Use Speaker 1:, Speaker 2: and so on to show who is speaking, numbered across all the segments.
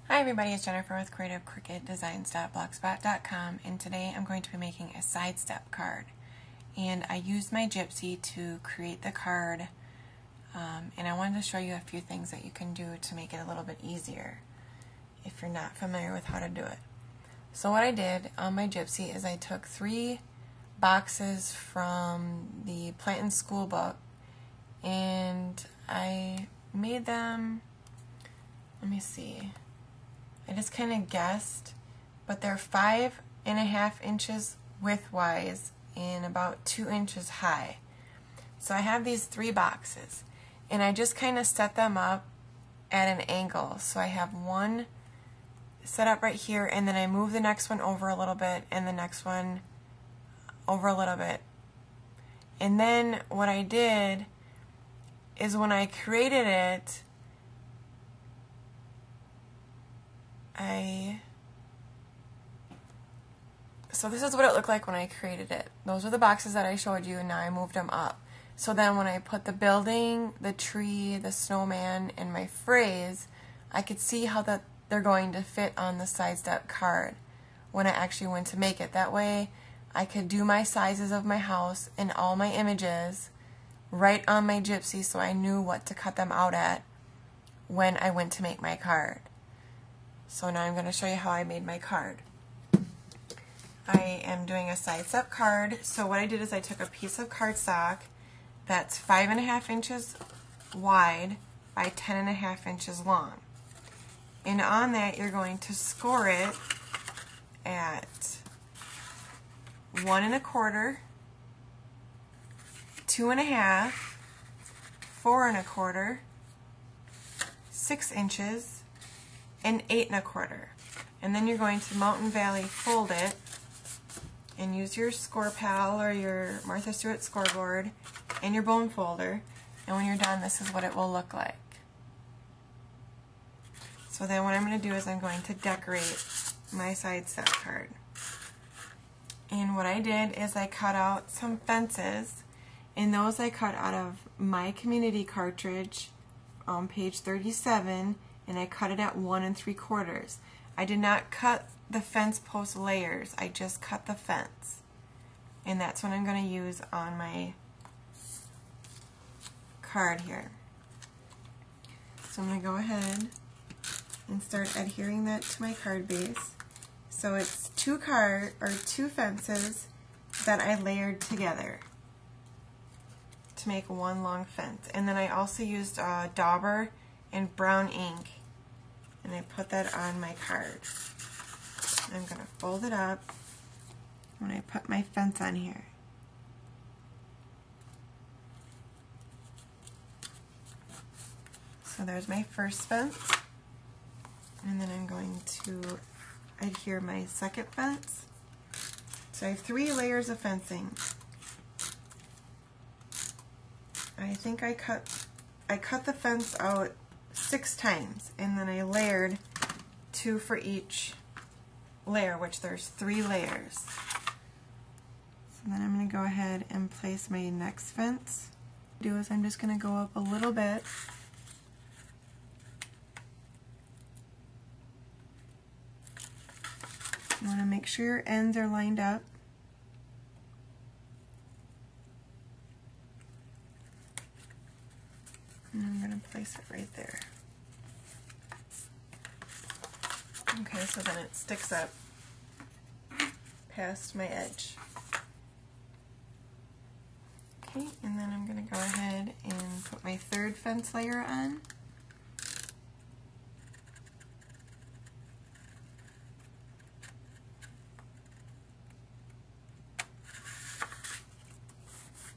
Speaker 1: Hi everybody, it's Jennifer with CreativeCricketDesigns.blogspot.com, and today I'm going to be making a sidestep card. And I used my Gypsy to create the card, and I wanted to show you a few things that you can do to make it a little bit easier if you're not familiar with how to do it. So what I did on my Gypsy is I took 3 boxes from the Plant and School book, and I made them, let me see, I just kind of guessed, but they're 5.5 inches widthwise and about 2 inches high. So I have these 3 boxes, and I just kind of set them up at an angle. So I have one set up right here, and then I move the next one over a little bit, and the next one over a little bit. And then what I did is when I created it, so this is what it looked like when I created it. Those are the boxes that I showed you, and now I moved them up. So then when I put the building, the tree, the snowman, and my phrase, I could see how they're going to fit on the sidestep card when I actually went to make it. That way I could do my sizes of my house and all my images right on my Gypsy, so I knew what to cut them out at when I went to make my card. So now I'm going to show you how I made my card. I am doing a sidestep card. So what I did is I took a piece of cardstock that's 5.5 inches wide by 10.5 inches long. And on that you're going to score it at 1 1/4, 2 1/2, 4 1/4, 6 inches, and 8 1/4. And then you're going to Mountain Valley fold it and use your score pal or your Martha Stewart scoreboard and your bone folder, and when you're done, this is what it will look like. So then what I'm going to do is I'm going to decorate my sidestep card. And what I did is I cut out some fences, and those I cut out of my community cartridge on page 37, and I cut it at 1 3/4. I did not cut the fence post layers, I just cut the fence. And that's what I'm going to use on my card here. So I'm going to go ahead and start adhering that to my card base. So it's 2 fences that I layered together to make one long fence. And then I also used dauber and brown ink, and I put that on my card. I'm going to fold it up when I put my fence on here. So there's my first fence, and then I'm going to adhere my second fence. So I have 3 layers of fencing. I think I cut the fence out 6 times, and then I layered 2 for each layer, which there's 3 layers. So then I'm going to go ahead and place my next fence. What I do is I'm just going to go up a little bit. You want to make sure your ends are lined up. And I'm going to place it right there. Okay, so then it sticks up past my edge. Okay, and then I'm going to go ahead and put my third fence layer on.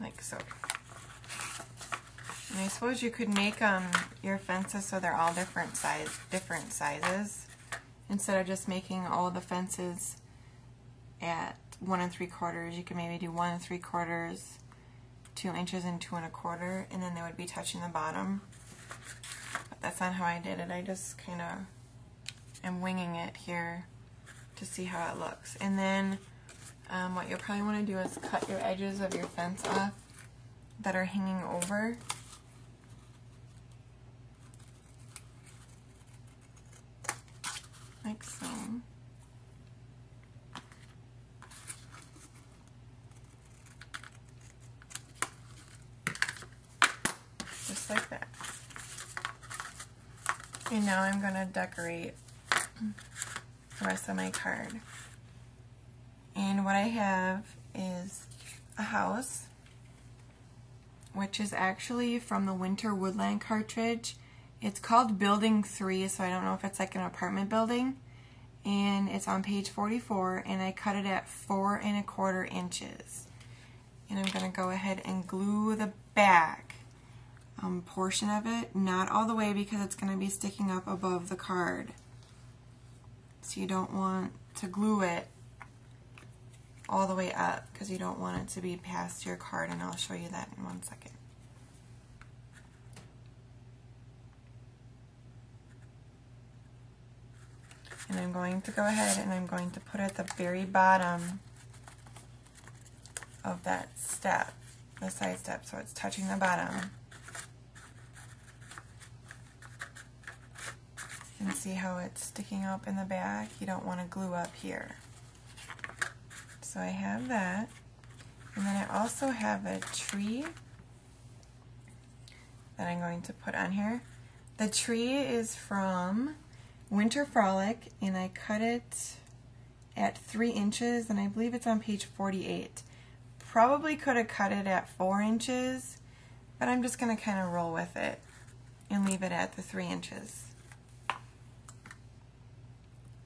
Speaker 1: Like so. And I suppose you could make your fences so they're all different sizes. Instead of just making all the fences at 1 3/4, you can maybe do 1 3/4, 2 inches, and 2 1/4, and then they would be touching the bottom. But that's not how I did it. I just kind of am winging it here to see how it looks. And then what you'll probably want to do is cut your edges of your fence off that are hanging over. just like that. And now I'm going to decorate the rest of my card. And what I have is a house, which is actually from the Winter Woodland cartridge. It's called Building 3, so I don't know if it's like an apartment building. And it's on page 44, and I cut it at 4 1/4 inches. And I'm going to go ahead and glue the back portion of it, not all the way because it's going to be sticking up above the card. So you don't want to glue it all the way up because you don't want it to be past your card, and I'll show you that in 1 second. And I'm going to go ahead and I'm going to put at the very bottom of that step, the side step, so it's touching the bottom. And see how it's sticking up in the back? You don't want to glue up here. So I have that. And then I also have a tree that I'm going to put on here. The tree is from Winter Frolic, and I cut it at 3 inches, and I believe it's on page 48. Probably could have cut it at 4 inches, but I'm just going to kind of roll with it and leave it at the 3 inches.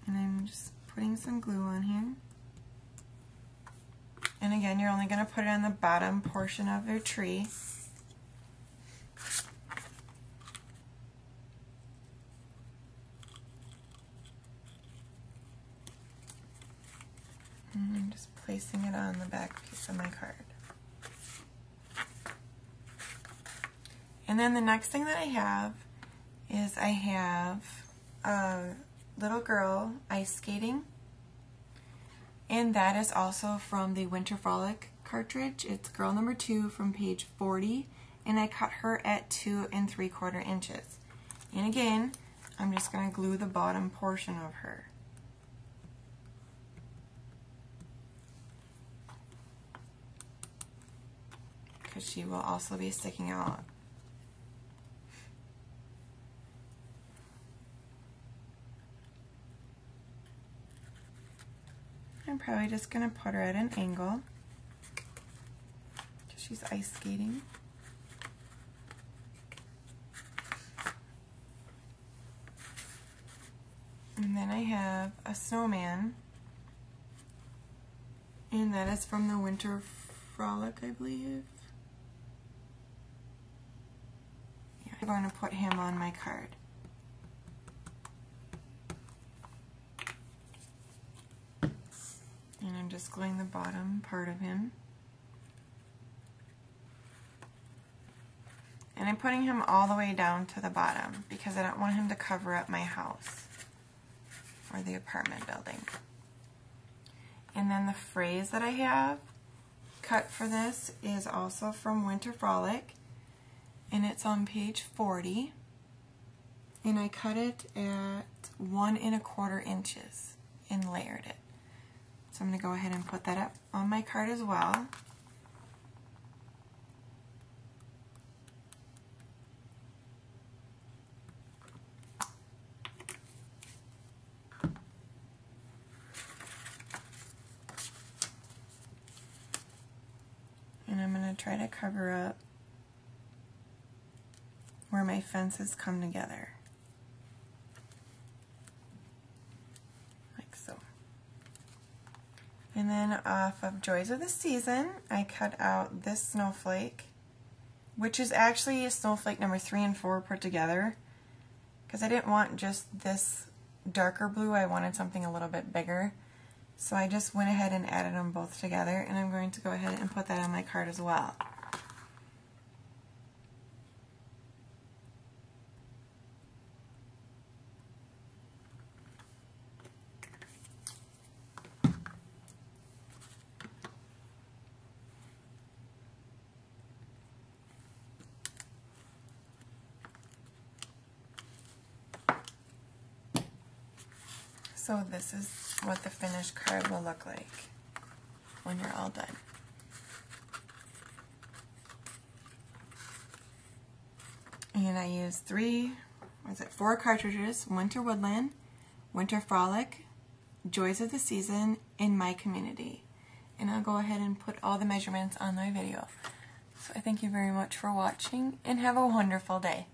Speaker 1: And I'm just putting some glue on here. And again, you're only going to put it on the bottom portion of your tree. And I'm just placing it on the back piece of my card. And then the next thing that I have is I have a little girl ice skating, and that is also from the Winter Frolic cartridge. It's girl number 2 from page 40, and I cut her at 2 3/4 inches. And again, I'm just going to glue the bottom portion of her. Because she will also be sticking out. I'm probably just going to put her at an angle because she's ice skating. And then I have a snowman, and that is from the Winter Frolic, I believe. Yeah, I'm going to put him on my card. And I'm just gluing the bottom part of him. And I'm putting him all the way down to the bottom because I don't want him to cover up my house or the apartment building. And then the phrase that I have cut for this is also from Winter Frolic, and it's on page 40. And I cut it at 1 1/4 inches and layered it. So I'm going to go ahead and put that up on my card as well. And I'm going to try to cover up where my fences come together. Like so. And then off of Joys of the Season, I cut out this snowflake, which is actually snowflake number 3 and 4 put together, because I didn't want just this darker blue, I wanted something a little bit bigger. So I just went ahead and added them both together, and I'm going to go ahead and put that on my card as well. So this is what the finished card will look like when you're all done. And I used four cartridges: Winter Woodland, Winter Frolic, Joys of the Season, and My Community. And I'll go ahead and put all the measurements on my video. So I thank you very much for watching, and have a wonderful day.